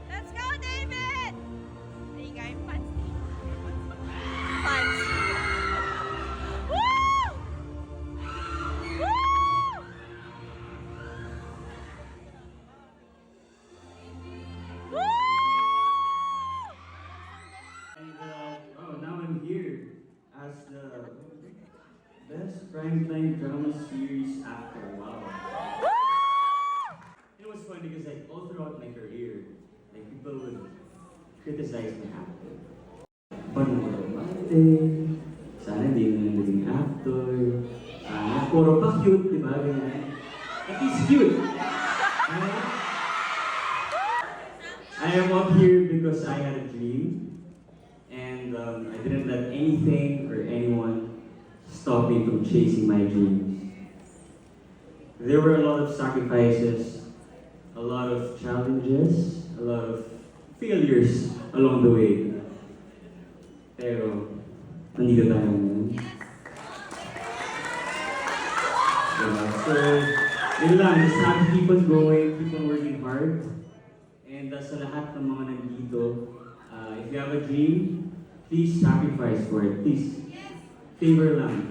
Let's go, David! There you go, fancy. Fancy. Woo! Woo! Woo! And now I'm here as the best primetime drama series actor. Wow. It was funny because like all throughout my career, like people would criticize my acting. Paano ko romante? Sana hindi na naging actor. Sana puro pa cute, di ba? Ganyan. At least cute. I am up here because I had a dream. And I didn't let anything or anyone stop me from chasing my dreams. There were a lot of sacrifices, a lot of challenges, a lot of failures along the way. Pero, nandito tayo ngayon. Diba? So, yun lang, just have to keep on going, keep on working hard. And sa lahat ng mga nandito, if you have a dream, please sacrifice for it. Please, favor lang.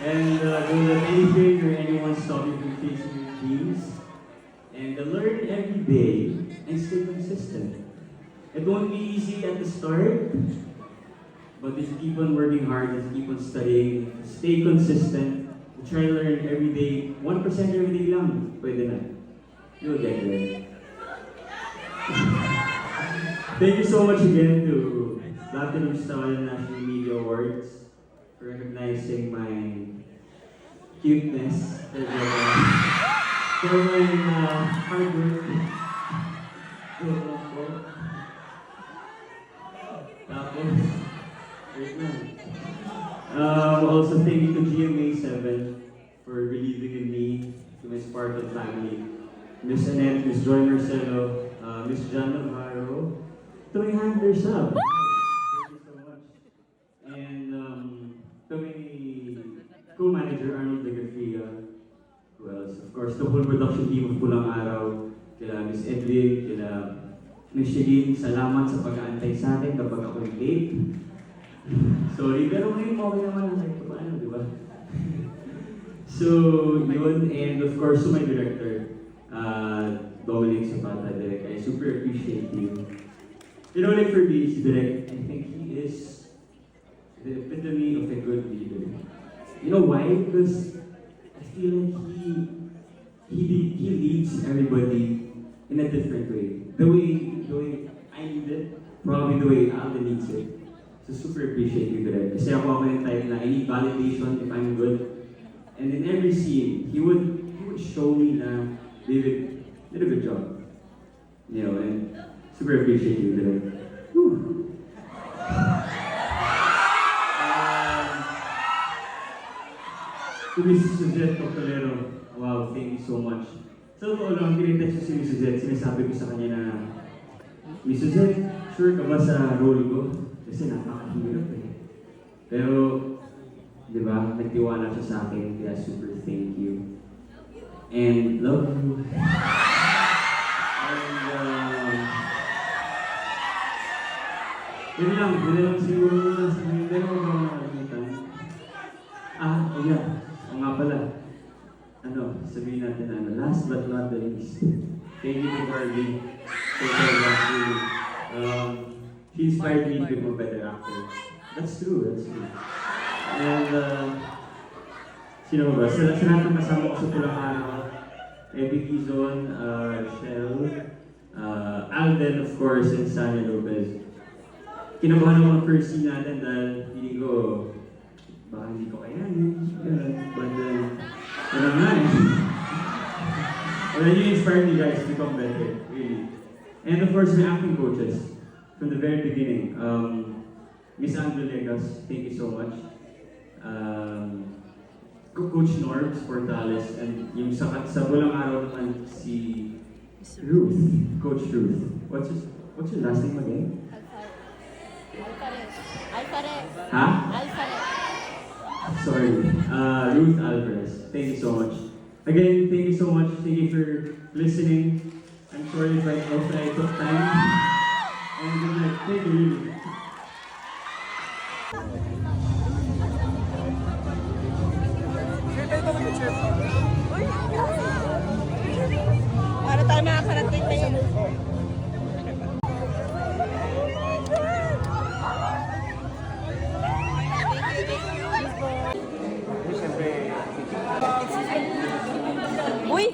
And don't let anything or anyone stop you from chasing your dreams. And learn every day and stay consistent. It won't be easy at the start, but if you keep on working hard, if you keep on studying, stay consistent, try to learn every day, 1% every day lang, pwede na. You'll get there. Thank you so much again to Platinum Star National Media Awards for recognizing my cuteness, for my hard work. Tapos, wait lang. Also thank you to GMA7 for believing in me, to my Spartan family. Miss Annette, Miss Joy Marcelo, Miss John Navarro, to my handler Sab. Thank you so much. And to my co-manager Arnold De Garcia. Who else? Of course, the whole production team of Pulang Araw. Kila Miss Edwin, kila Miss Shigin, salamat sa pag-aantay sa akin kapag ako late. Sorry, pero ngayon okay naman ang kahit paano, di ba? So, yun, and of course, to my director, Dominic Zapata, Direk, I super appreciate you. You know, like for me, si Direk, I think he is the epitome of a good leader. You know why? Because I feel like he leads everybody in a different way. The way I need it, probably the way Alden needs it. So super appreciate you, Direk. Kasi ako yung type na I need validation if I'm good. And in every scene, he would show me na David did a good job. You know, and super appreciate you, Direk. To Mrs. Suzette Octolero, wow, thank you so much. Sa totoo lang, tinitext ko si Mrs. Suzette, sinasabi ko sa kanya na, Miss Suzette, sure ka ba sa role ko? Kasi napakahirap eh. Pero, di ba, nagtiwala siya sa akin, kaya super thank you. And love you. And, yun lang siguro na sa hindi ko ba makalimutan. Oh yeah. O nga pala, sabihin natin last but not the least, thank you to Barbie for really, she inspired me to become a better actor. That's true. And, sino ba? Sa lahat ng kasama ko sa Pulang Araw, Eddie Quizon, Rochelle, Alden, of course, and Sanya Lopez. Kinabahan ako ng first scene natin dahil feeling ko, baka hindi ko kayanin. But ano nga eh. Well, you inspired me guys to become better, really. And of course, my acting coaches from the very beginning. Miss Andrew Legas, thank you so much. Coach Norbs Portales, and yung sa bulang araw naman si Ruth, Coach Ruth. What's your last name again? Alvarez. Ha? Alvarez. Sorry. Ruth Alvarez. Thank you so much. Again, thank you so much. Thank you for listening. I'm sorry if I took time. And good night. Thank you, really. Para tayo makakarating na yun. Uy!